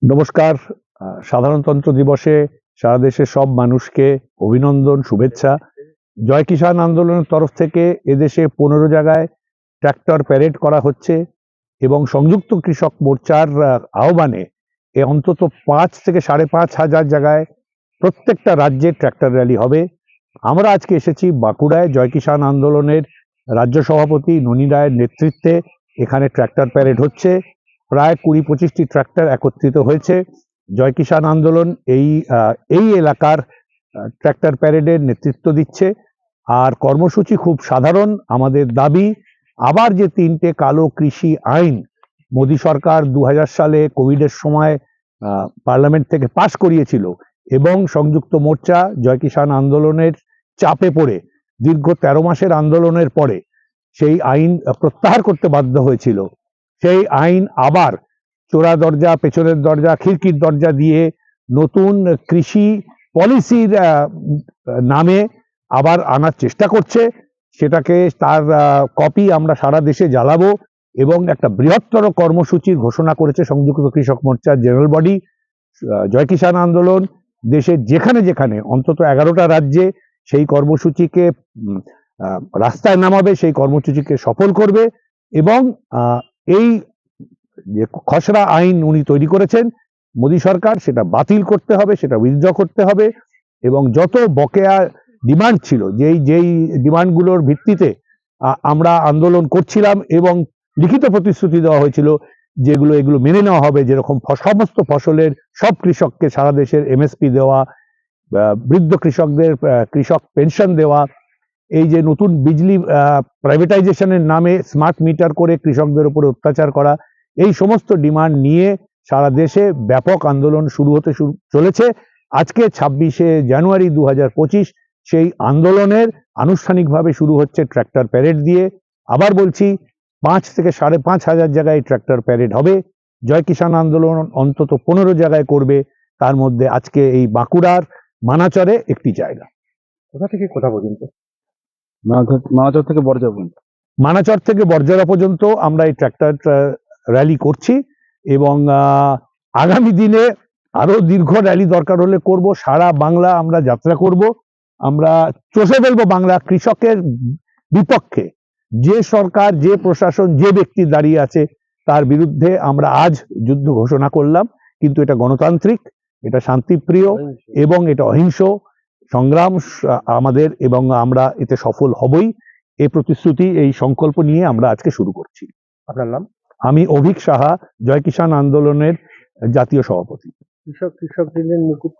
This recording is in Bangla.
নমস্কার। সাধারণতন্ত্র দিবসে সারা দেশের সব মানুষকে অভিনন্দন, শুভেচ্ছা। জয় কিষাণ আন্দোলনের তরফ থেকে এদেশে 15 জায়গায় ট্র্যাক্টর প্যারেড করা হচ্ছে এবং সংযুক্ত কৃষক মোর্চার আহ্বানে অন্তত 5 থেকে 5.5 হাজার জায়গায় প্রত্যেকটা রাজ্যে ট্র্যাক্টর র্যালি হবে। আমরা আজকে এসেছি বাঁকুড়ায় জয় কিষাণ আন্দোলনের রাজ্য সভাপতি ননী রায়ের নেতৃত্বে। এখানে ট্র্যাক্টর প্যারেড হচ্ছে, প্রায় 20-25টি ট্র্যাক্টর একত্রিত হয়েছে। জয় কিষাণ আন্দোলন এই এলাকার ট্র্যাক্টর প্যারেডের নেতৃত্ব দিচ্ছে। আর কর্মসূচি খুব সাধারণ। আমাদের দাবি, আবার যে 3টে কালো কৃষি আইন মোদী সরকার 2000 সালে কোভিডের সময় পার্লামেন্ট থেকে পাশ করিয়েছিল এবং সংযুক্ত মোর্চা জয় কিষাণ আন্দোলনের চাপে পড়ে দীর্ঘ 13 মাসের আন্দোলনের পরে সেই আইন প্রত্যাহার করতে বাধ্য হয়েছিল। সেই আইন আবার চোরা দরজা, পেছনের দরজা, খিড়কির দরজা দিয়ে নতুন কৃষি পলিসির নামে আবার আনার চেষ্টা করছে। সেটাকে তার কপি আমরা সারা দেশে জ্বালাবো এবং একটা বৃহত্তর কর্মসূচির ঘোষণা করেছে সংযুক্ত কৃষক মোর্চার জেনারেল বডি জয় কিষাণ আন্দোলন। দেশের যেখানে যেখানে অন্তত 11টা রাজ্যে সেই কর্মসূচিকে রাস্তায় নামাবে, সেই কর্মসূচিকে সফল করবে এবং এই যে খসড়া আইন উনি তৈরি করেছেন মোদী সরকার, সেটা বাতিল করতে হবে, সেটা উইথড্র করতে হবে এবং যত বকেয়া ডিমান্ড ছিল, যেই ডিমান্ডগুলোর ভিত্তিতে আমরা আন্দোলন করছিলাম এবং লিখিত প্রতিশ্রুতি দেওয়া হয়েছিল এগুলো মেনে নেওয়া হবে, যেরকম সমস্ত ফসলের সব কৃষককে সারা দেশের এমএসপি দেওয়া, বৃদ্ধ কৃষকদের কৃষক পেনশন দেওয়া, এই যে নতুন বিজলি প্রাইভেটাইজেশনের নামে স্মার্ট মিটার করে কৃষকদের উপরে অত্যাচার করা, এই সমস্ত ডিমান্ড নিয়ে সারা দেশে ব্যাপক আন্দোলন শুরু হতে চলেছে। আজকে 26শে জানুয়ারি 2025 সেই আন্দোলনের আনুষ্ঠানিকভাবে শুরু হচ্ছে ট্র্যাক্টর প্যারেড দিয়ে। আবার বলছি, 5 থেকে 5.5 হাজার জায়গায় ট্র্যাক্টর প্যারেড হবে। জয় কিষাণ আন্দোলন অন্তত 15 জায়গায় করবে, তার মধ্যে আজকে এই বাঁকুড়ার মানাচরে একটি জায়গা। কোথা থেকে কোথা পর্যন্ত? মানাচর থেকে বরজা পর্যন্ত। মানাচর থেকে বরজরা পর্যন্ত আমরা এই ট্র্যাক্টর র্যালি করছি এবং আগামী দিনে আরো দীর্ঘ র্যালি দরকার হলে করব। সারা বাংলা আমরা যাত্রা করব। আমরা চষে ফেলবো বাংলা কৃষকের বিপক্ষে। যে সরকার, যে প্রশাসন, যে ব্যক্তি দাঁড়িয়ে আছে তার বিরুদ্ধে আমরা আজ যুদ্ধ ঘোষণা করলাম। কিন্তু এটা গণতান্ত্রিক, এটা শান্তিপ্রিয় এবং এটা অহিংস সংগ্রাম আমাদের, এবং আমরা এতে সফল হবই। এই প্রতিশ্রুতি, এই সংকল্প নিয়ে আমরা আজকে শুরু করছি। আপনার নাম? আমি অভিক সাহা, জয় কিষাণ আন্দোলনের জাতীয় সভাপতি। কৃষক দিনের মুকুট